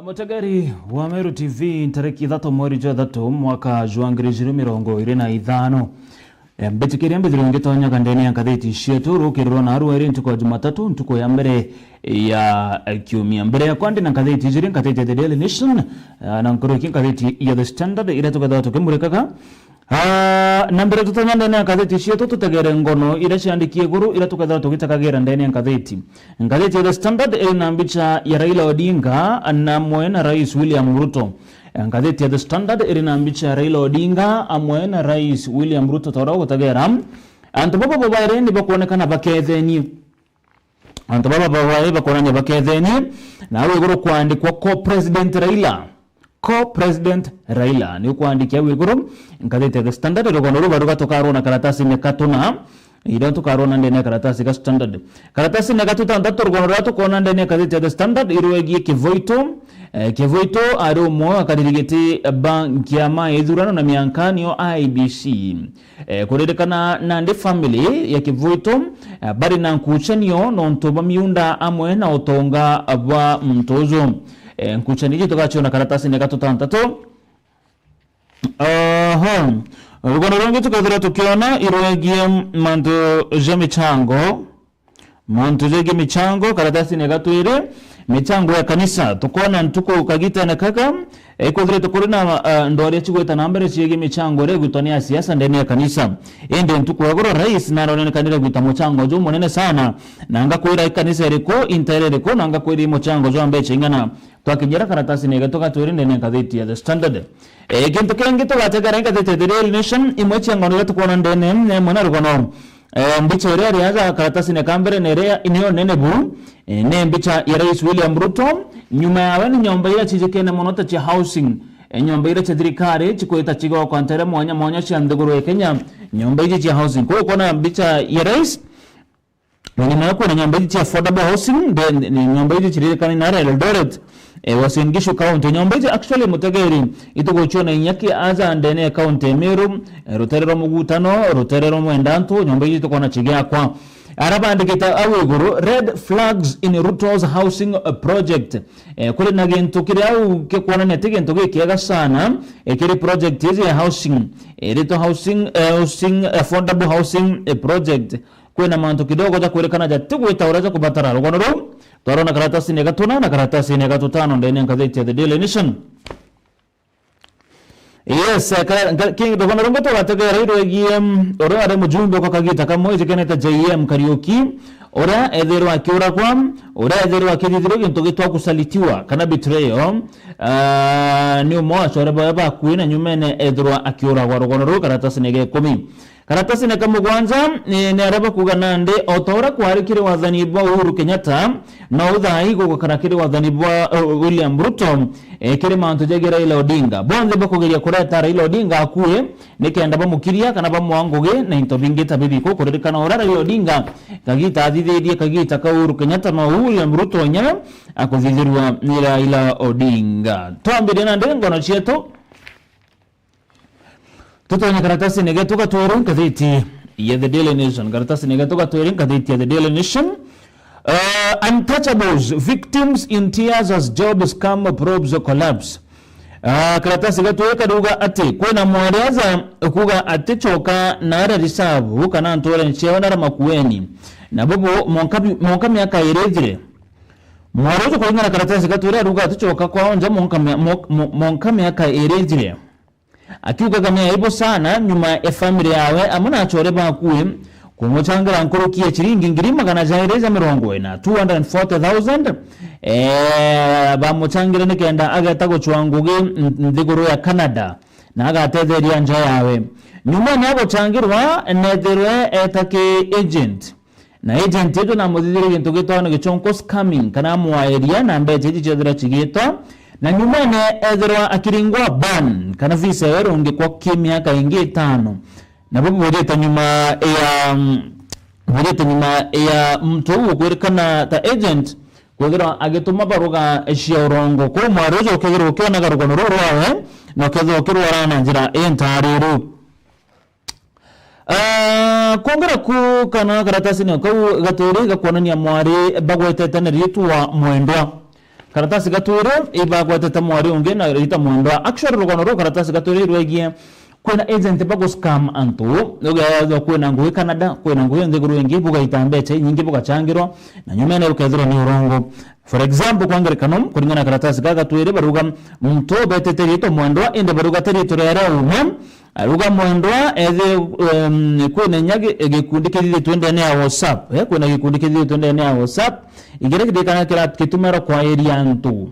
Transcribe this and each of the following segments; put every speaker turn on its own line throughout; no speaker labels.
Mutagari wa Meru TV tariki 3 mweri wa 3 mwaka wa 2025 mbetikiri mbithiro ngitonya kandeni ya katheti cietu rukirwo na arwere ntuko Jumatatu ntuko ya mbere ya kiumia mbere ya kwandi na katheti jiri katheti ya The Daily Nation na nkuruki katheti ya The Standard ira tugatha tukimurikaga na mbere tutanya ndani ya katheti cietu tutegere ngono ira ciandikie guru ira tugatha tugitakagira ndani ya katheti ya The Standard ina mbicha ya Raila Odinga na mwena Rais William Ruto. Ngatheti ya The Standard irina mbicha Raila Odinga amwe na Rais William Ruto toro gutagera antu baba babaire ni bakuonekana baketheni na wiguru kwandikwa co-president Raila ni kwandikia wiguru ngatheti ya The Standard rogono ruba tukarona karatasi mekatuna ida tukarona ndene karatasi ga Standard karatasi negatuta ndato rogono ratu kona ndene katheti ya The Standard irwegie Kivoito arumo akadirigeti banki ya maithurano na miankanio IBC kuririkana na ndi family ya Kivoito bari na nkuchanio nontoba miunda amwe na utonga wa mtozo nkuchaniji tukachiona karatasi negatutantato rugono rongi tukathira tukiona irwegie mantu je michango karatasi negatwire michango ya kanisa tukona ntuko kagita na kaka ikuthire tukurina ndori chigweta nambere ciege michango re gwitania siasa ndani ya kanisa ende ntuko wagoro rais na rone kanira gwita michango jo munene sana nanga kwira kanisa riko intere riko nanga kwira michango jo ambe chingana twakijera karatasi nega tukatwire ndani katheti ya The Standard kintu kengi tugategera katheti ya The Daily Nation imwechi ngano tukona ndene mwana rugono mbicha area riaza karatasi ne kambere nerea inyo nenebu ne mbicha ya Rais William Ruto nyuma yawe ni nyomba ira chijekene monota cha housing nyomba ira chadrikare chikoita chigo kwa ntere mwanya cha nduguru ya Kenya nyomba ira cha housing kwa kona mbicha ya Rais ni mwako na nyomba ira cha affordable housing then nyomba ira chirikane na Eldoret wasingisho county nyomba ira actually mutageri itugochona inyaki aza ndene county Meru roterero mugutano roterero mwendanto nyomba ira tukona chigya kwa araba andikita aweguru red flags in Ruto's housing project kule nagintu kire au ke kwana netigento kiega sana kire project hizi ya housing Ruto housing affordable housing project kwena mantu kidogo ja kurekana ja tigwita uraza kubatara rugono ru torona karatasi negatuna na karatasi negatutano ndene ngatheti ya The Daily Nation. Yes, king dogono rongo to wategera irwegie ora are mujumbe kwa kagita kamwe jikeneta JM Kariuki ora ethero akiura kwa ora ethero akithithiro gintu gitwa kusalitiwa kana betrayal ni mwacho ora baba kuina nyumene ethero akiura kwa rugono ru karatasi nege 10 karatasi ne kamugwanza ni araba kuganande otora kwarikire wathani bwa Uhuru Kenyatta na uthai go karakire wathani bwa William Ruto kire mantu jege Raila Odinga bonde bakugeria kureta Raila Odinga akue nikenda bamukiria kana bamwanguge na into bingita bibiko kuririkana ora Raila Odinga kagita athithidie kagita ka Uhuru Kenyatta na William Ruto nya akuthithirwa ni Raila Odinga twambire na ndengo na chieto tutonya karatasi negatuka tuweru katheti ya The Daily Nation karatasi negatuka tuweru katheti ya The Daily Nation untouchables victims in tears as job scam probes collapse karatasi gatuweka duga ati kwena mwareza kuga ati choka na ara risabu kana ntore nchewa na makueni na bubu monka miaka irejire mwarozo kwa ingana karatasi gatuweka duga ati choka kwa onja monka miaka irejire akiuka gamya ibo sana nyuma ya family yawe amuna achore bakuwe kumuchangira nkorokiye chiringi ngirima kana jaireza mirongo ina 240,000 bamuchangira nikenda agata gochwanguge ndiguru ya Canada na agatetheria nja yawe nyuma nabo changirwa netherwe etake agent na agent yeto na muthithiri gintu gitwana gichonko scamming kana mwaeria na mbeje jijethira chigita na nyumene ethirwa akiringwa ban kana visa yaronge kwa miaka ingi 5 na bubu bodeta nyuma ya mtu ukwerekana ta agent kwethira agituma baruga cia ko mwarojo kegero kiona garugono rwawe na ketho kirwara na njira entariru kongera ku kana karatasi ne ko gatori gakonania mwari bagwetete na ritu wa mwendwa karatasi gatwire iba gwateta mwari unge na rita mwandwa actually rugono karatasi gatwire rwegie kwena agent bago scam antu yoga kwena nguye Canada kwena nguye ndeguru wengi buga itambeche nyingi buga changiro na nyuma ne ukazira ni urongo. For example kwangerekano kulingana karatasi gatwire baruga mto betete rito mwandwa ende baruga terito rera ume aruga mwandwa eze kwena nyage egikundi kidile twende ne WhatsApp kwena gikundi kidile twende ne WhatsApp igere kidekana kira kitumera kwa area antu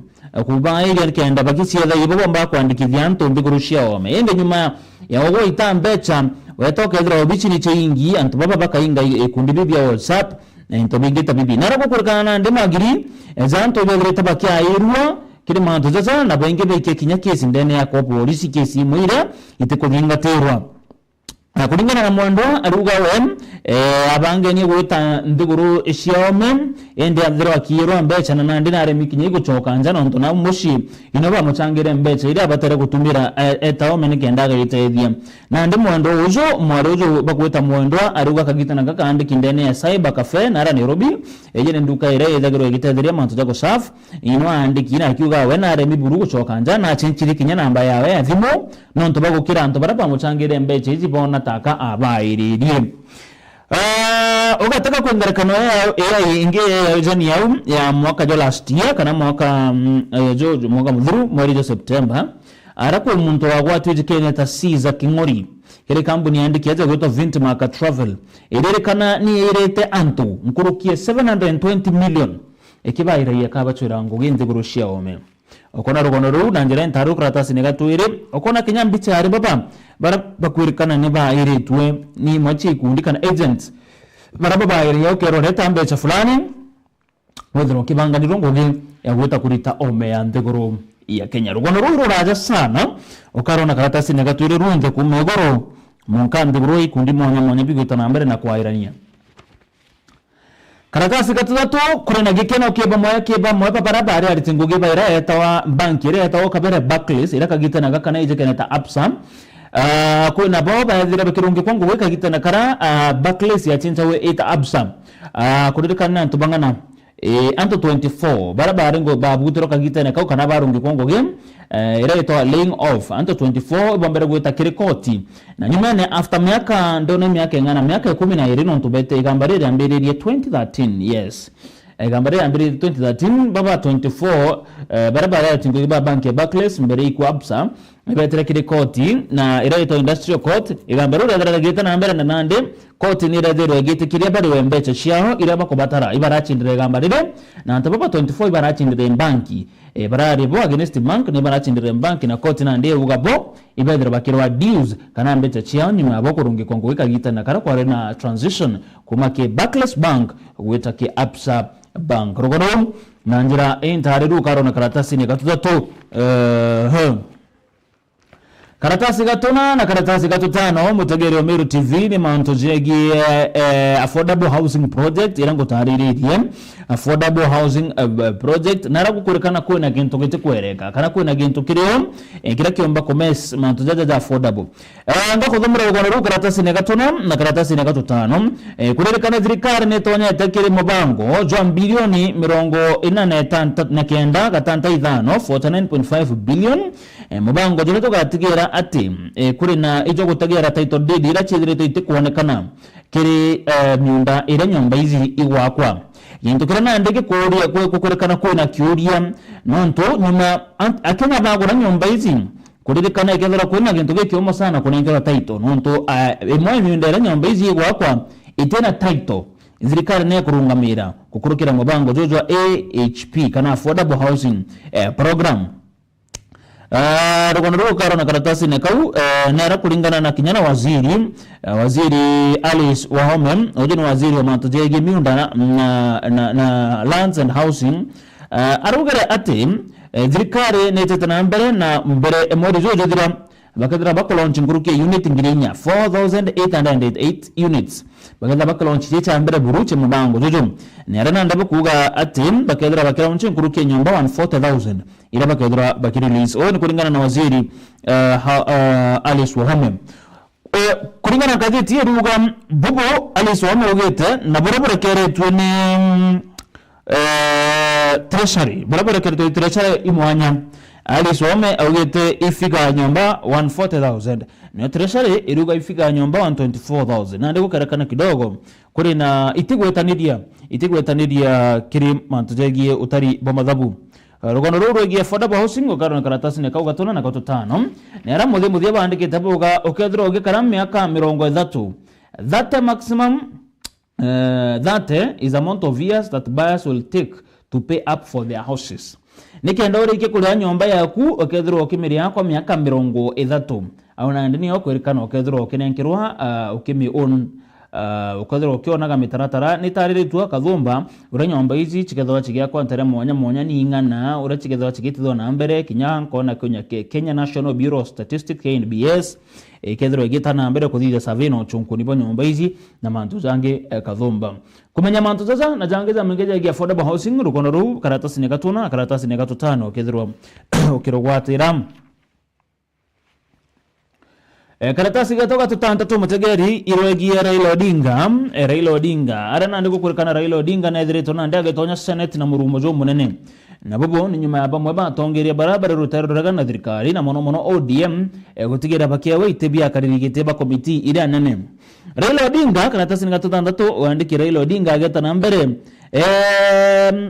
kuba area kenda bakisi ya yibo bomba kwandikithia antu mbigurushia ome ende nyuma ya wogo itambecha wetoka edra obichi ni chingi antu baba bakainga ikundi bibia WhatsApp na into bingita bibi narako kurikana ndema agiri ezanto bedre tabakia irwa kiri mantu zaza na benge beke kinya kesi ndene ya polisi kesi mwira itekulinga terwa na kulingana na mwando aruga wen abange ni gwita ndiguru ishiome ende adhira kiro mbecha na ndina aremikinye gucoka njana ntona mushi inoba mucangire mbecha iri abatare kutumira etaome ni kendaga itethia na ndi mwando ujo bakwita mwando aruga kagita na kakandi kindene ya cyber cafe na Nairobi ejene nduka ire edagiro igitethia mantu jago saf ino andikira akiuga wen aremi buru gucoka njana achinchiri kinya namba yawe ya thimu no ntoba gukira ntoba ba mucangire mbecha izi bona taka abairirie ugataka kuengerekano ya inge jani yao ya mwaka jo last year kana mwaka mwaka mudhuru mwezi wa September arako muntu wagwatu ejikene ta Siza Kingori kile kampuni yandikiaje gwito Vintmark Travel irerekana ni irete antu nkurukie 720 million ekibaira yakabachura ngo genze gurushia ome okona rugono ru nanjira ntaru karatasi negatwire okona kinyambicha ari baba bara bakwirikana ne ba iretwe ni machi kundikana agents bara baba iri yokero leta mbecha fulani wedro kibanga nirongoge yagwita kurita ome ya ndegoro ya Kenya rugono ru raja sana okarona karatasi negatwire runze kumegoro munkande bro ikundi mwanya bigwita nambere na kwairania karatasi gatatu kurena gikena okeba moya barabara ari tinguge baira etawa banki ere etawa kabere Barclays ira kagitana gakana ijekena ta Absa kuna baba yazira bekirungi kwangu weka gitana kara Barclays ya chinta we eta Absa kudirikana ntubangana anto 24 barabara ngo babu tro kagitana kau kana barungi kwangu game ira etawa laying off anto 24 bombere gweta kirikoti na nyumane after miaka ndone miaka ngana miaka 12 no ntubete igambarire ambiririe 2013 yes gambare ambiri 2013 baba 24 barabara ya tingo ba banki Barclays mbere iko Absa ibetere kire koti na iraito industrial court igambaro radara geta na mbere na nande koti ni radero gete kire bari wembeche shiaho iraba ko batara ibarachindire gambarire na ntababa 24 ibarachindire banki barari bo against bank ne barachindire banki na koti na ndiye ugabo ibedere bakirwa dues kana mbeche shiaho ni maboko rungi kongo wika gita na kara kwa na transition kumake Barclays bank weta ke Absa bank rogono nanjira entare karona karatasi ne gatatu karatasi gatona na karatasi gatutano mutegere Meru TV ni manto jegi affordable housing project irango tariririe affordable housing project naragu kurekana ko na gento gete kwereka kana ko na gento kireo kira kiomba komes manto jaja affordable ngako dhumura ugono karatasi ne gatona na karatasi ne gatutano kurekana zirikari ne tonya tekere mobango jo bilioni 49 gatanta idhano 49.5 billion mobango joto gatigira ati kuri na ijo gutagira title deed ira chidire ite kuonekana kiri myunda ira nyomba izi igwakwa yinto kira na ndege kuria kurekana ko na kiuria nonto nyuma akenya bagura nyomba izi kuririkana ikethera ko na gintu gikiomo sana kunengera title nonto emwe myunda ira nyomba izi igwakwa itena title zirikari ne kurungamira kukurukira mobango jojo AHP kana affordable housing program rugono karona karatasi ne kau nara kulingana na kinyana waziri Alice Wahome oje ni waziri wa mantojege miunda na lands and housing arugere ati zirikari ne tetana mbere na mbere emori jojo dira bakadra bakolonchi nguruke unit ngirinya 4808 units bakadra bakolonchi checha mbere buruche mubango jojo nerana ndabo kuga atim bakadra bakolonchi nguruke nyomba 140000 ila bakadra bakirelease on kulingana na waziri Alice Wahome kulingana na gazeti ya ruga bubo Alice Wahome ogete na borobore kere twene treasury barabara kerto treasury imwanya alisome augete ifika nyomba 140,000 na treasury iruga ifika nyomba 124,000 na ndiko karakana kidogo kuri na itigwetaniria kiri mantujegie utari bomadhabu rugono ruru gie affordable housing ukaro karatasi ne kauga tona na gato tano ne ara muthia bandike tabuga ukethro ugikara miaka 30 that maximum that is amount of years that buyers will take to pay up for their houses nikenda uri ikikuria nyomba yaku ukethro ukimiri yako miaka 30 auna ndini yo kwerikana ukethro ukinenkirwa ukimi own ukethro ukionaga mitaratara ni tariritwa kathumba ura nyomba ici chikethwa chigia kwa ntare mwanya ni ingana ura chikethwa chigitithwa na mbere kinya kona Kenya National Bureau of Statistics KNBS ikethro igitana mbere kuthitha survey no chunku nibo nyomba ici na mantu zange kathumba kumenya mantu zaza na jange za mengeja ya affordable housing rukono ru karatasi ne gatuna karatasi ne gatutano ukethro ukirogwatira karatasi gatoka tutantatu mutegeri iroegia Raila Odinga arana ndiko kurikana Raila Odinga na ethire tona ndage tonya Senate na murumojo munene na bobo ni nyuma ya bamwe batongeria barabara rutero na thirikari na mono ODM gutigira bakia wite bia karirigite ba committee ira nene Raila Odinga karatasi gatutantatu wandiki Raila Odinga ageta na mbere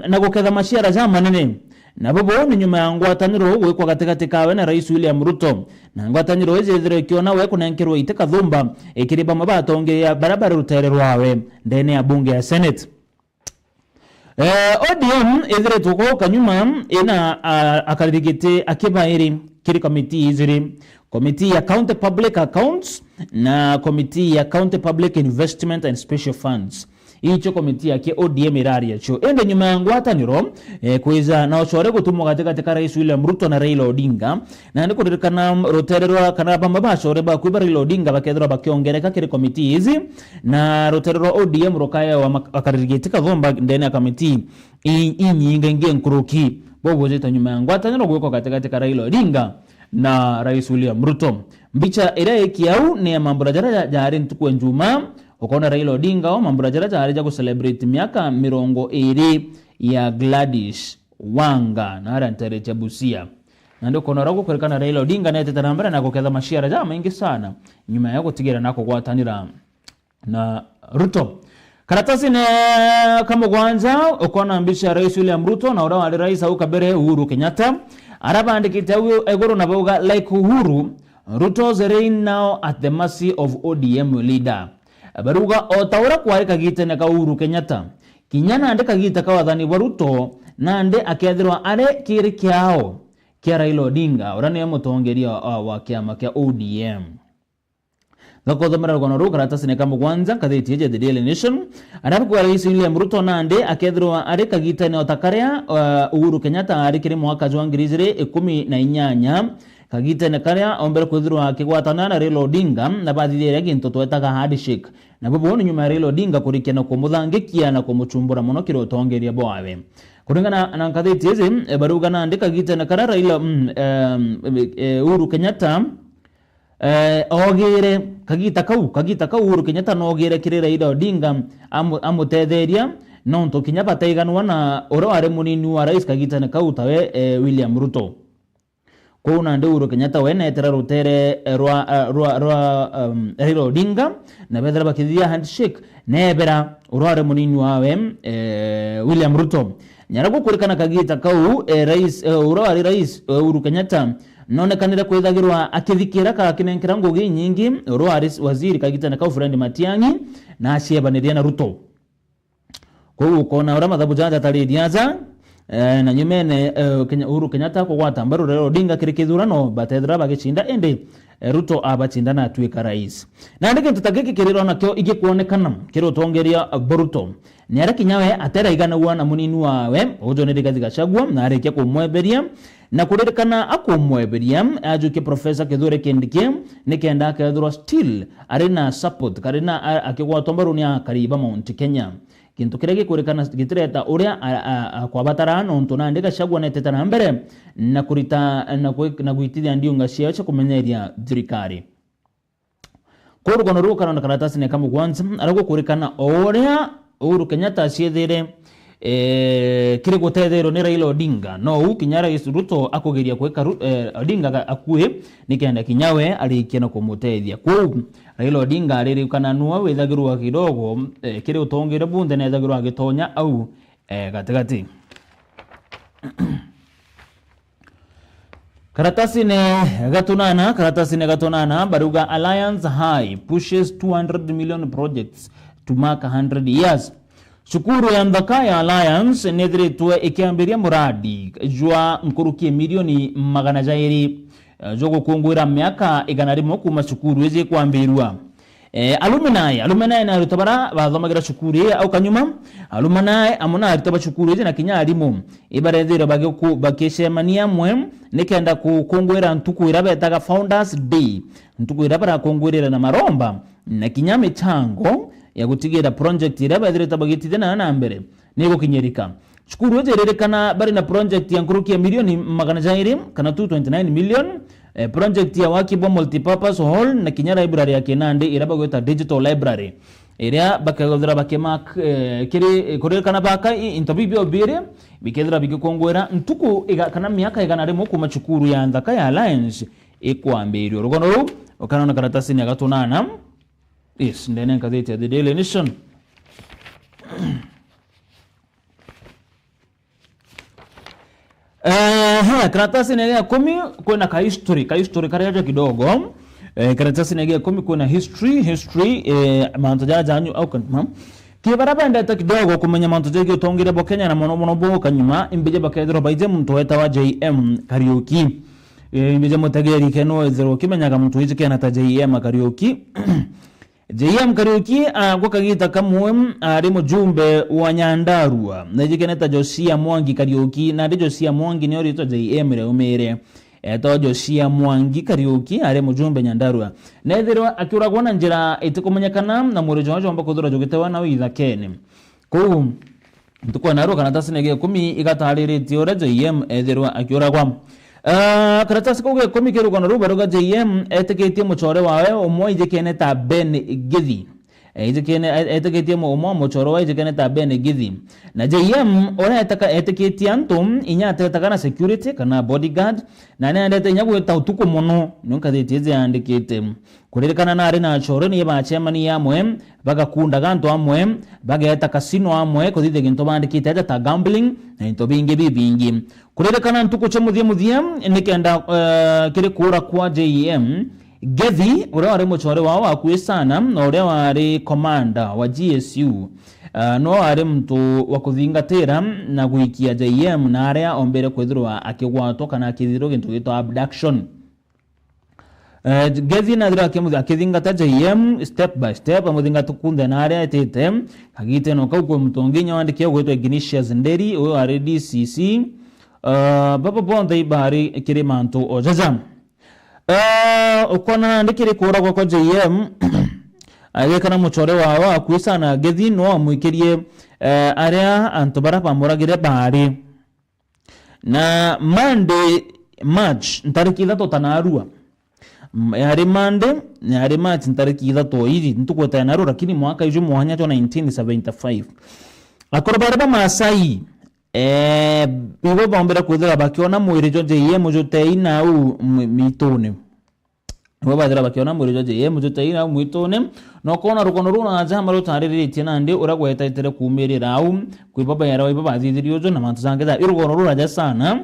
na guketha maciara ja manene na bobo ni nyuma ya ngwataniro gwikwa gatigati kawe na Rais William Ruto na ngwataniro izethire kiona we kunenkirwo ite kathumba ikiriba mabatonge ya barabara rutere rwawe ndene ya bunge ya Senate ODM izire tuko kanyuma ina akaririgite akibairi kiri committee izire committee ya county public accounts na committee ya county public investment and special funds icho komiti yake ODM iraria cho ende nyuma ya ngwataniro kuiza na ochore gutumwa katika Rais William Ruto na Raila Odinga na ndiko dirikana roterero kana bamba bashore ba kuiba Raila Odinga bakethro bakiongereka kire komiti hizi na roterero ODM rokaya wakaririgitika thomba ndene ya komiti inyinga nkuruki bobo zeta nyuma ya ngwataniro gweko katika Raila Odinga na Rais William Ruto mbicha ire kiau ne mambo jara jari ntukwe njuma ukona Raila Odinga o mambura jara arija ku celebrate miaka 20 ya Gladys Wanga na arantare cha Busia na ndio kona rago kwerekana Raila Odinga na yete nambara na kokeza mashiara ja maingi sana nyuma yako tigera nako gwatanira na Ruto karatasi ne kama kwanza ukona ambisha Rais William Ruto na ura wali rais au kabere Uhuru Kenyatta araba andikite egoro na boga like Uhuru Ruto's reign now at the mercy of ODM leader baruga otawra kwari kagite na Uhuru Kenyatta kinyana ande kagita kawathani Ruto nande akethirwa are kiri kiao kia Raila Odinga urani ya mutongeria wa kiama kia ODM thako thomera gono ru karatasi ne kama kwanza kathiti ya The Daily Nation arabu kwa Rais William Ruto nande akethirwa are kagita ne otakaria Uhuru Kenyatta are kiri mwaka wa 2018 kagite na karia ombere kwithirwa kigwatana na Raila Odinga na bathire ginto twetaga handshake na bobo nyuma ya Raila Odinga kurikena kumuthangikia na kumuchumbura muno kiro tongeria bwawe kuringana na ngathiti hizi baruga na andika gite na karia Raila Uhuru Kenyatta ogere kagita kau Uhuru Kenyatta no ogere kire Raila Odinga amutetheria nonto kinya bataiganwa na oro are munini wa rais kagita na kau tawe William Ruto kuna ndio Uhuru Kenyatta wena etera rutere Raila Odinga na bedra bakithia handshake nebera urware munini wawe William Ruto nyarago kurikana kagita kau rais urware rais Uhuru Kenyatta none kanira kwethagirwa akithikira ka kinenkira ngugi nyingi urware waziri kagita na kau Fred Matiang'i na ashebaniria na Ruto kwa kona ura mathabu janja taridiaza na nyumene Uhuru Kenyatta ko gwata mbaru Raila Odinga kirikithurano batethra bagichinda ende Ruto abachinda na atwika rais na ndike tutagiki kiriro nakyo igikuonekana kiro tongeria Boruto ni ara kinyawe atera igana wana munini wawe ojo ne Gachagua na areke kumweberia na kuririkana akumweberia ajuke Professor Kithure Kindiki nikenda akethurwa still arena support karina akigwata mbaru ni akariba Mount Kenya kintu kirege kurekana gitireta uria kwa batarano ntunande Gachagua neteta na mbere na kurita na guitithia ndiunga cia cha kumenyeria thirikari koru kono ruka na karatasi ne kama kwanza arago kurekana uria Uhuru Kenyatta ciethire kire gutethero ni Raila Odinga no u kinyara Ruto akugeria kweka Odinga akue nikenda kinyawe arikie no kumutethia ku Raila Odinga aririkana nuwa withagirwa kidogo kire utongire bunde na ithagirwa gitonya au gatigati. Karatasi ne gatunana baruga Alliance High pushes 200 million projects to mark 100 years. Shukuru ya Ndaka ya Alliance nethiritwe ikiambiria muradi jwa nkurukie milioni magana jairi jogo kungwira miaka igana rimwe kuma shukuru ije kwambirwa. Alumni na rutabara bathomagira shukuru au kanyuma alumni amuna rutaba shukuru ije na kinya arimu ibarethira bakishemania mwe nikenda kukungwira ntuku irabetaga Founders Day ntuku irabara kungwirira na maromba na kinya michango ya gutigira project irabethira tabagitide na mbere nigo kinyerika shukuru ije rerekana bari na project ya nkurukia milioni magana jairi kana 229 million project ya Wakibo multipurpose hall na kinya library ya Kinandi irabagweta digital library iria bakagodra bakemak kiri kurekana baka intobibyo bire bikedra bikikongwera ntuku kana miaka igana rimwe kuma shukuru ya Ndaka ya Alliance ikwambirio rugono ru okana karatasi ni agatunana is ndene gazeti ya The Daily Nation. Karatasi ya 10 kuna ka history kariaje kidogo. Karatasi ya 10 kuna history mantoja janyu au kama kibaraba ndata kidogo kumenya mantoja yo tongire bo Kenya na mono bo kanyuma imbije bakedro baije muntu weta wa JM Karaoke imbije mutageri keno zero kimenyaga muntu wije kana ta JM Karaoke. JM Karaoke gwakagita kamwe ari mujumbe wa Nyandarua na jikeneta Josia Mwangi Karaoke na Josia Mwangi ni orito JM reumere to Josia Mwangi Karaoke ari mujumbe Nyandarua nethirwa akiuragwa na njira itikumenyekana na murejo wajo amba kuthura jogitewa na witha kene ku ntukwa naro kana tasinege 10 igatariritie ore JM ethirwa akiuragwa. Karatasi kuge komikero kono rubaruga JM eteketie muchore wawe omwe ijekene ta Ben Githi ijekene eteketie omwe muchore wawe ijekene ta Ben Githi na JM ora eteketie antum inya atetakana security kana bodyguard na nende nyago ta utuko mono nunka thetize andikite kuririkana na ari na chore ni bachemani yamwe bagakunda ganto amwe bageta casino amwe kuthithe ginto bandikite ta gambling na into bingi bibingi kuririkana ntuko cha muthia nikenda kire kura kwa JM Githi ura ari muchore wao akuisana na ura wari commander wa GSU no ari mtu wa kuthingatira na guikia JM na aria ombere kwithirwa akigwato kana akithiro gintu gito abduction. Githi na dira akithingata JM step by step amuthingata kunde na aria etete kagite no kauko mtonginya wandikia gwetwa Ignatius Nderi uyo ari DCC baba bonde ibari kiri mantu ojaja ukona ndikiri kura kwa JM agekana muchore wawo akuisana Githi no amwikirie aria antobara pamuragire bari na Monday March ntariki 3 tanarua yari Monday yari March ntariki 3 hizi ntukweta narua lakini mwaka ijo mwanya 1975 akorobara Masai bibo bombera kuthira bakiona mwirijo JM joteina au mitone bo badira bakiona mwirijo JM joteina au mitone no kona rukono runa ajama rutariritie nandi uragweta itere kumirira au kwibaba yara ibaba thithirio jo na mantu zange da irukono runa ja sana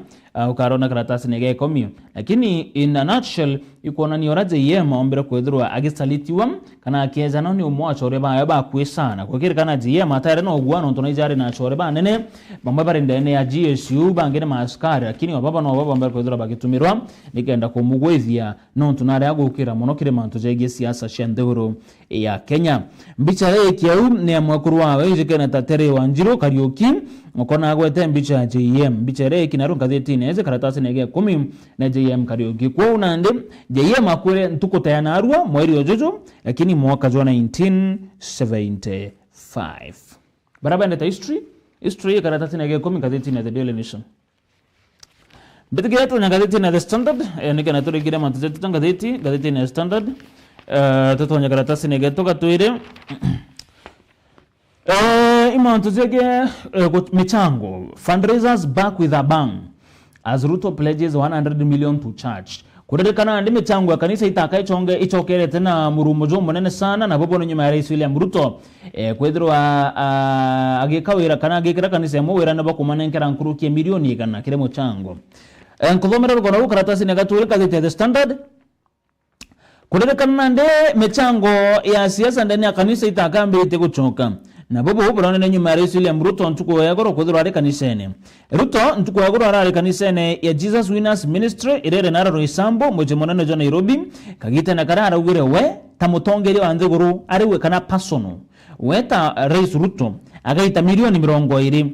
ukarona karatasi nege komio lakini in a nutshell ikona ni ora JM ombera kwithirwa agisalitiwa kana akeza no ni umwa chore ba kwesana kwikira kana JM atare no gwana ntona ijare na chore ba nene bamba bare ndene ya GSU bangene maaskari lakini baba no baba ombera kwithirwa bagitumirwa nikenda kumugwethia no ntunare agukira muno kire mantu jege siasa shendero ya Kenya mbicha yake au ni amwakuru wawe ijekena tatere Wanjiru Karaoke mukona agwete mbicha ya JM mbicha yake na runga theti eze karatasi nege 10 na JM Karaoke kwa unande JM akure ntuko tayanarwa mweri ojojo lakini mwaka wa 1975 baraba ndeta history karatasi nege 10 gazeti na The Daily Nation bitigeto na gazeti na The Standard nika na turi kile matazeti tanga gazeti na Standard toto nya karatasi nege toka tuire imantu zege michango. Fundraisers back with a bang as Ruto pledges 100 million to church. Kurerekana ndi michango ya kanisa itaka ichokere tena murumojo munene sana na bobo nyuma ya Rais William Ruto kwethirwa agikawira kana agikira kanisa yamo wira na bakumanenkera nkurukie milioni kana kire michango. Nkuthomera rukono karatasi ne gatulika The Standard. Kurerekana ndi michango ya siasa ndani ya kanisa itaka mbite kuchoka. Na bobo ubona ne nyuma ya Rais William Ruto ntuko yagoro kwethirwa ari kanisene. Ruto ntuko yagoro ari kanisene ya Jesus Winners Ministry irere nara Roysambu moje monane jo Nairobi kagita na karara ugire we tamutongeri wanze guru ari we kana personal weta Rais Ruto agaita milioni 20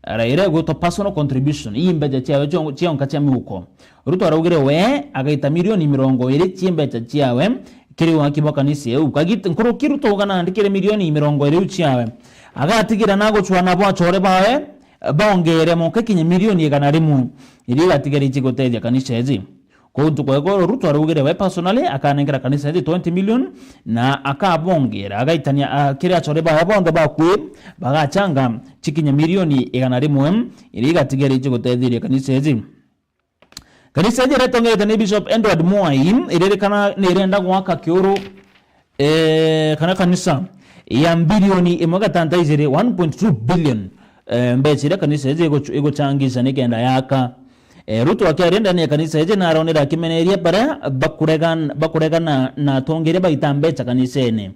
araire goto personal contribution imbeja chiawe chionka chia miuko Ruto arugire we agaita milioni 20 chiembeja chiawe kiri wa kiboka nisi ukagita nkuru kiruto gana andikire milioni 20 uchiawe agatigira nago chwana bwa chore bawe baongere mo kekinye milioni igana rimwe iri gatigera ikigoteja kanisa ezi ko ntuko yego Ruto arugire we personally akanengera kanisa ezi 20 million na akabongera agaitania kiri achore bawe bondo bakwe bagachanga chikinye milioni igana rimwe iri gatigera ikigoteja kanisa ezi. Kanisa ezi retongete ni Bishop Edward Mwai irerekana nirenda gwaka kioro kana kanisa ya bilioni 1.2 billion mbechire kanisa ezi ego changisha nikenda yaka Ruto akiarenda ni kanisa ezi na aronera kimeneria bara bakuregana na tongere baitambecha kanisa ene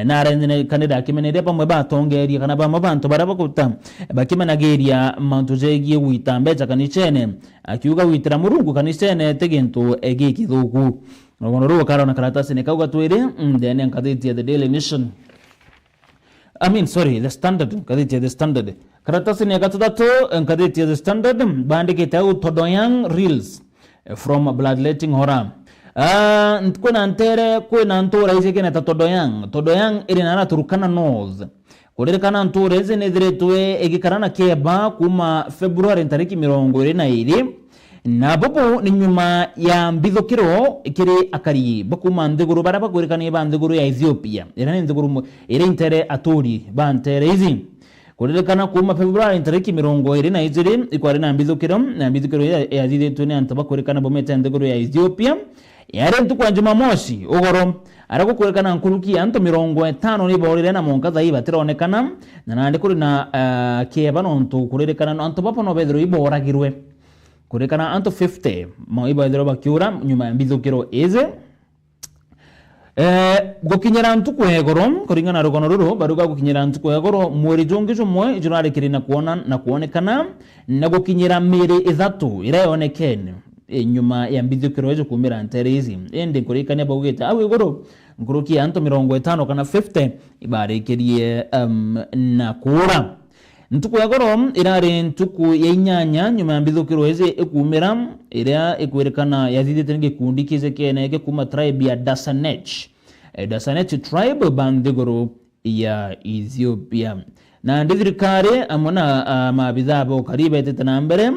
na arende kanida kimeneria pamwe batongeria kana ba mabantu barabakuta bakimenageria mantu zegie witambecha kanisa ene akiuga witira murungu kanisa ene tegento egiki thuku ngono ruo karona karatasi ne kauga twire ndene nkaditi The Daily Nation The Standard kaditi The Standard karatasi ne gatatu kaditi The Standard bandike tau Todoyang Reels from Bloodletting Horror kuna ntere kuna ntura izike na Todoyang irinara Turkana North kurerekana ntura izi nedretwe egikarana keba kuma February tariki 22 na bobo ni nyuma ya mbithukiro ikiri akari bakuma ndeguru baraba kurekana bandeguru ya Ethiopia irani ndeguru ire intere atori bantere izi kurerekana kuma February tariki 22 ikwari na mbithukiro ya zidetwe ne antaba kurekana bometa ndeguru ya Ethiopia yare ntukwa Jumamosi ogoro arako kurekana nkuruki anto 50 ni borire na monkaza iba tironekana na nande kuri na keba nonto kurerekana anto bapa no bedro iboragirwe kurekana anto 50 mo iba bedro bakiura nyuma ya mbithukiro eze gokinyera ntuko yegoro kuringana rogono ruru baruga gokinyera ntuko yegoro mweri jongijo mwe ijurare kirina kuona na kuonekana na gokinyera mere ithatu irayonekene nyuma ya mbithukiro ejo kumira nterezi ende kurikania bagweta awe goro nguruki anto 50 kana 50 ibarekerie na kura ntuku ya goro irare ntuku ya inyanya nyuma ya mbithukiro eze ekumira ira ekwerekana yazidete ngekundi kize kene kuma tribe ya Dasanech tribe bandegoro ya Ethiopia na ndithirikare amona mabithabo kariba etetana mbere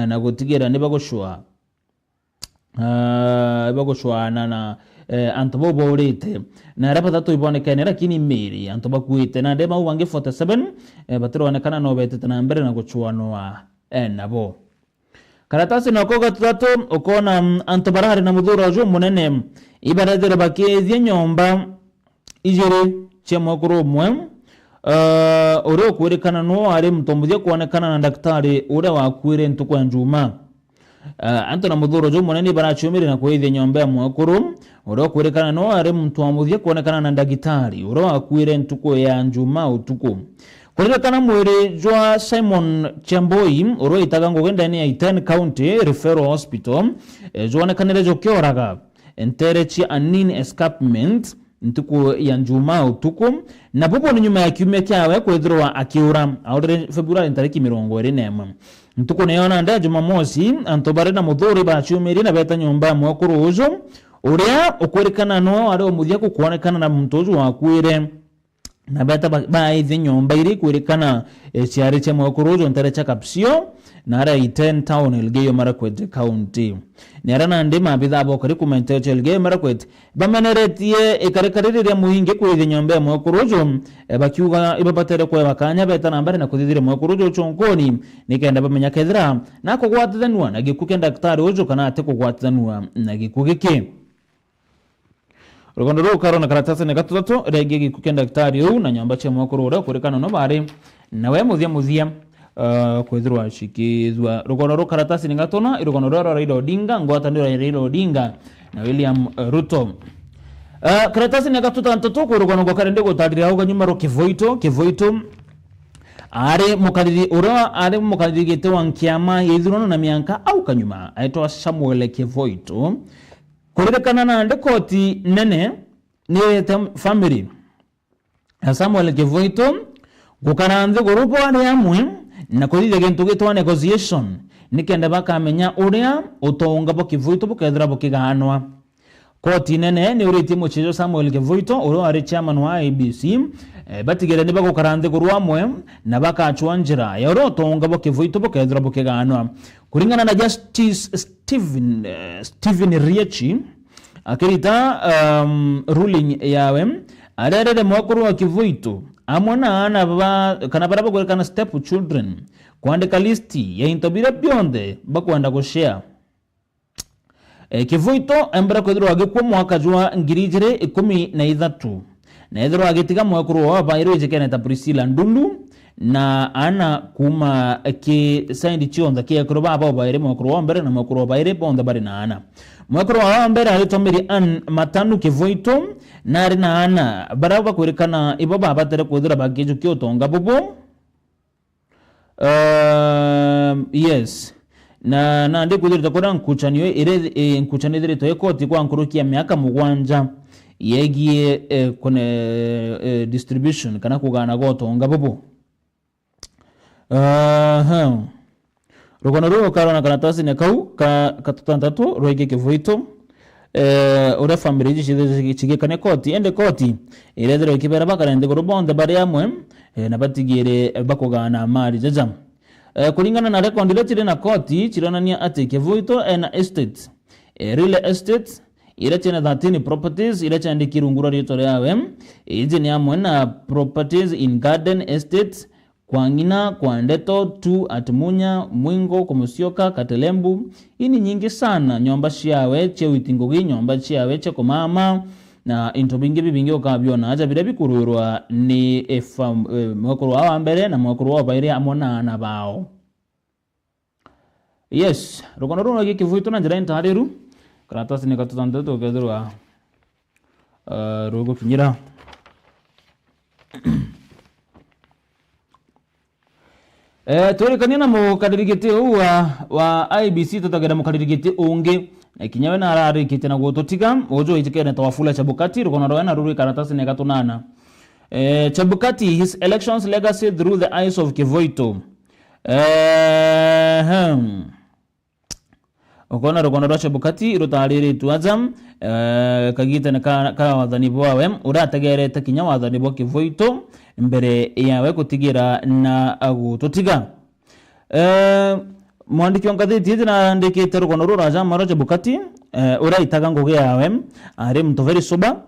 na gutigera nibagoshwa bagoshwana na antobo borete na rapa to ibonekane lakini miri antoba kuite na dema wange 47 batironekana no betete mbere na gochwanwa nabo karatasi na koga tatu ukona antobarari na mudhura jo munene ibaradere bakezi nyomba ijere chemokoro mwe ore kurekana no ari mtombuye kuonekana na daktari ure wakwire ntukwa njuma anto na mudhuro jo munene barachumire na kuithia nyomba ya mwakuru ore kurekana no ari mtombuye kuonekana na daktari ure wakwire ntuko ya njuma utuku kurekana mwere jwa Simon Chamboi ore itagango genda ni ya Iten County Referral Hospital jwa nekanere jo kioraga enterechi anin escapement ntuko ya njuma utuku na popo ni nyuma ya kiumia kyawe kwethirwa akiura aure February tariki 24 ntuko neona nda Jumamosi antobare na mudhuri bachumiri na beta nyumba mwakuru ujo uria ukwerekana no ari omuthia kuonekana na mtoju wakwire na beta baithe nyomba iri kwirikana ciari cia Mwekurujo ntare cha Kapsio na ara Iten town Elgeyo Marakwet county ni ara nandi mabitha bokari kumente cha Elgeyo Marakwet bameneretie ikarekaririria muhinge kwithe nyomba ya Mwekurujo bakiuga ibabatere kwa bakanya beta nambari na kuthithire Mwekurujo chonkoni nikenda bamenya kethira na kugwatithanwa na gikuke daktari ujo kana ate kugwatithanwa na gikugiki Rugondo rukaro na karatasi ne gatatu rege gikuke daktari u na nyamba cha Mwekurujo kurikana no bari nawe muthia kwithirwa shikizwa rugondo rukaratasi ne gatona irugondo roro Raila Odinga ngwataniro ya Raila Odinga na William Ruto karatasi ne gatatu ntatu kurugondo gokarende gutadira ho ganyuma ro Kivoito are mukadiri ura are mukadiri gete wankiama yithurano na mianka au kanyuma aitwa Samuel Kivoito kurekana na ndekoti nene ni family Samuel Kivoito gukaranze gurupo ari amwe na kuthithia gintu gitwa negotiation nikenda bakamenya uria utonga bo Kivoito bukethira bukiganwa koti nene ni uriti muchizo Samuel Kivoito uro ari chairman wa IEBC batigere ni bagukaranze guru amwe na bakachwa njira ya uro utonga bo Kivoito bukethira bukiganwa kuringana na Justice Stephen Riechi akirita ruling yawe arerere Mwekuru wa Kivoito amwana ana kana barabo kurekana step children kuandika listi ya intobira bionde bakwanda kushare Kivoito embra kwithirwa agikwa mwaka jwa 2013 na ithirwa agitiga Mwekuru wa bairo jekene ta Priscilla Ndundu na ana kuma ki signed chionda ki ekro baba baire Mwekuru wa mbere na Mwekuru wa baire bonda bari na ana Mwekuru wa mbere alitomeri an matanu Kivoito na ari na ana baraba kurekana ibo baba tere kwithira bagijo kyotonga bubu yes na ndi kuthirita kora nkuchanio ire nkuchanithire to ekoti kwa nkurukia miaka mugwanja yegie kone distribution kana kugana gotonga bubu rugono ruo karona karatasi ne kau katutantatu roige Kivoito ura family chige kane koti ende koti irethero ikibera bakarende gorobonde bari amwe na batigire bakugana mali jaja kulingana na record ile na koti chironania ati Kivoito na estate real estate ile chena 13 properties ile chandi kirungura rito yawe ije ni amwe na properties in garden estate kwa ngina kwa ndeto 2 atmunya mwingo kumusioka katelembu ini nyingi sana nyomba ciawe che witingogi nyomba ciawe che komama na into bingi bibingi okabyona aja bire bikururwa ni Mwekuru wa mbere na Mwekuru wa baire amona na bao yes rugono runo gi Kivoito na njira intariru karatasi ne katutandatu kethirwa rugo kinyira turekania na mukadirigiti wa IEBC tutagera mukadirigiti ungi kinyawe na ararikite na gototiga ojo itikene Wafula Chebukati rugono rwana ruri karatasi ne katunana Chebukati his elections legacy through the eyes of Kivoito ukona rugono rwa Chebukati rutariri tuazam kagita na ka wathani bwawe urategerete kinya wathani bwa Kivoito mbere yawe kutigira na agututiga mwandiki ongathiti na ndikite rugono rwa Jama rwa Chebukati uraitaga ngugi yawe ari mtoveri soba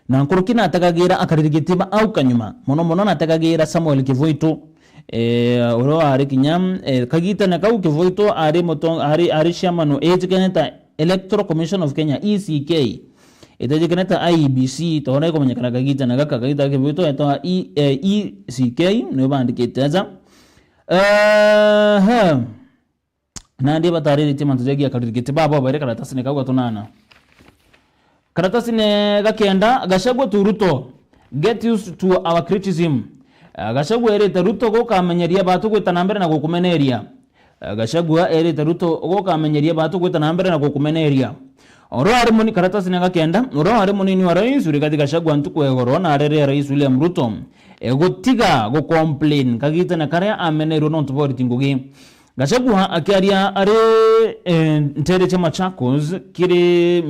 na nkurukina atagagira akaririgitiba au kanyuma mono atagagira Samuel Kivoito uro ari kinyam kagita na kau Kivoito ari motong ari shamano ejikeneta Electoral Commission of Kenya ECK itajikeneta IEBC tore ko manyakana kagita na kagita Kivoito eto ECK no bandikitaza na ndi batari timantu jegi akaririgiti baba bare karatasi ne kau gatunana karatasi ne gakenda Gachagua to Ruto get used to our criticism Gachagua erete Ruto gukamenyeria batu gwitana mbere na gukumeneria Gachagua erete Ruto gukamenyeria batu gwitana mbere na gukumeneria oro ari muni karatasi ne gakenda oro ari munini wa rais Rigathi Gachagua ntukwegoro na arere rais William Ruto egutiga go complain kagita na kare amenero no ntubori ngugi Gachagua akiaria are ntere cha Machakos kiri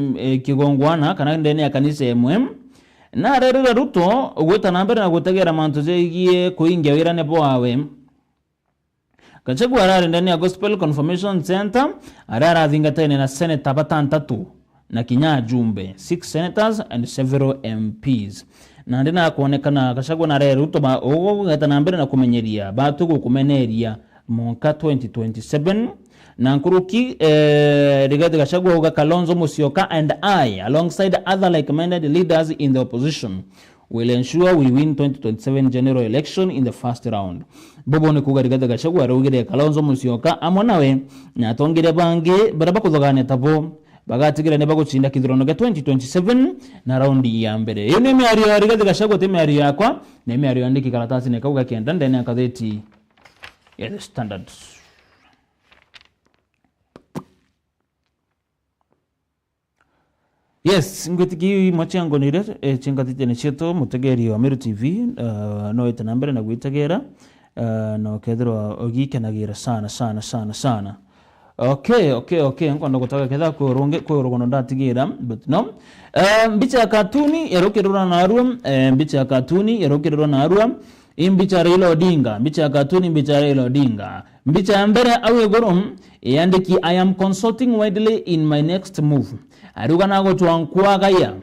kigongwana kana ndene ya kanisa emwe na rero Ruto gweta nambere na gutegera mantu zegiye kuingia wira ne bwawe Gachagua arari ndani ya Gospel Confirmation Center arara athingatene na Senator batantatu na kinya jumbe 6 senators and several MPs na ndina kuonekana Gachagua na rero Ruto ba gweta nambere na kumenyeria batugu kumeneria mwaka 2027 na nkuruki Rigathi Gachagua uga Kalonzo Musyoka and I alongside other like-minded leaders in the opposition will ensure we win 2027 general election in the first round. Bobo ne kuga Rigathi Gachagua rugire Kalonzo Musyoka amonawe na tongire bange baraba kuthogane tabo bagatigira ne bagutsinda kithrono ga 2027 na raundi ya mbere. Iyo ni miario ya Rigathi Gachagua te miario yakwa na miario yandiki karatasi ne kauga kenda ndene akatheti ya The Standard. Yes, ngwitiki machango nire chingatite ne cheto mutegeri wa Meru TV no itanambere na gwitegera no kedro ogikenagira sana. Okay nkondo gutaka ketha ko rogono ndatigira but no mbicha ya katuni yarokirwa na arua mbicha ya katuni yarokirwa na arua imbicha Raila Odinga mbicha ya katuni mbicha Raila Odinga mbicha ya mbere awe gorom yandiki I am consulting widely in my next move aruga nago twankwaga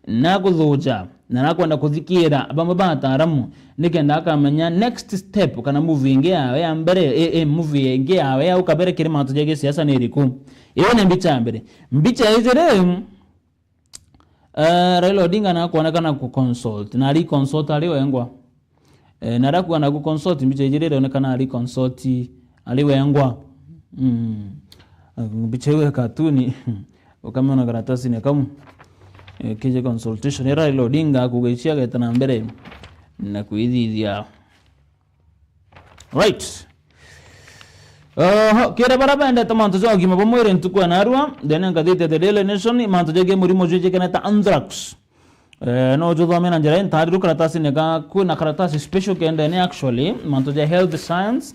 na guthuja na nakwenda kuthikira bamwe bataramu nikenda akamenya next step kana move inge yawe ya mbere move inge yawe ya ukabere kire mantu jege siasa ni riku iyo ne mbicha izere Raila Odinga na kuonekana ku consult na ri consult aliwe engwa na rakuwa na ku consult mbicha izere onekana ali consult aliwe engwa mbicha iwe katuni ukamona karatasi ne kamu kije consultation era Raila Odinga kugeishia getana mbere na kuidhia right kera baraba enda tamanto zo gima bomwere ntukwa narwa dena ngadite the Daily Nation manto jege murimo jeje kanata anthrax no jo dhamena njara ntari karatasi ne ga kuna karatasi special kenda ne actually manto je health science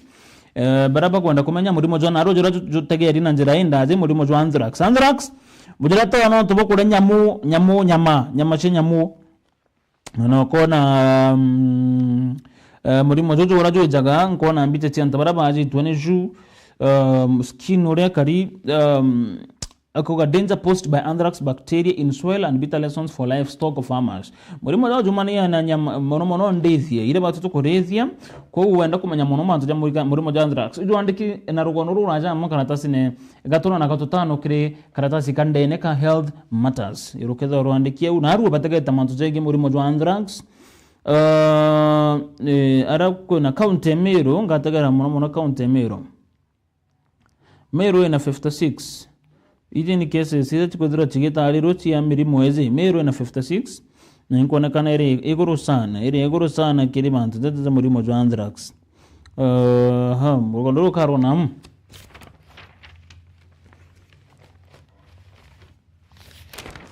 baraba kwenda kumenya murimo jo naro jo tegeri na njara indaze murimo jo anthrax bujirata wana tubokure nyama chenyamu no kona murimo jojo warajo ijaga nkona mbite tianta baraba aji 20 skin ore kari akoga danger posed by anthrax bacteria in soil and bitter lessons for livestock farmers murimo jojo mania na nyama mono ndethia ile batuto korethia ko uenda kumenya mono mantu ja murimo ja anthrax ijo andiki na rugono ruraja mo karatasi ne gatona na gatutano kire karatasi kandene ka health matters irokeza ruandikia una aru batageta mantu jege murimo ja anthrax ara ko na county Meru ngatagara mono county Meru ina 56 ije ni kese sida chikodira chigeta alirochi ya mirimo eze Meru na 56 na inkonekana ere egoro sana kiri bantu za murimo jo anthrax mugondoro karona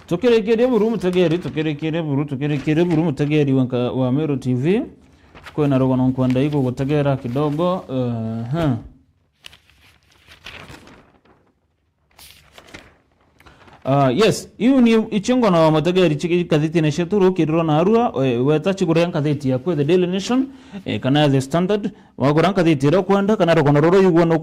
tokerekere buru mutegeri wa Meru TV kwa na rogono nkwanda iko gutegera kidogo yes, hiyo ni ichengo na mategeri chikadhiti na sheturu kiriro na arua wetachi kurenga kadhiti ya kwe The Daily Nation kana The Standard wakurenga kadhiti ra kwenda kana rokono roro yugo no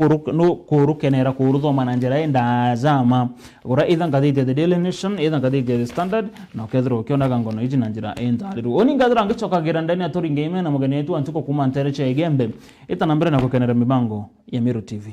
kurukenera kurutho mananjera enda zama kura either kadhiti The Daily Nation either kadhiti The Standard na kedro kiona gangono iji nanjira enda aliru oni ngadra ngichoka gerandani atori ngeme na mugani yetu antuko kumantere cha igembe ita nambere na kukenera mibango ya Meru TV.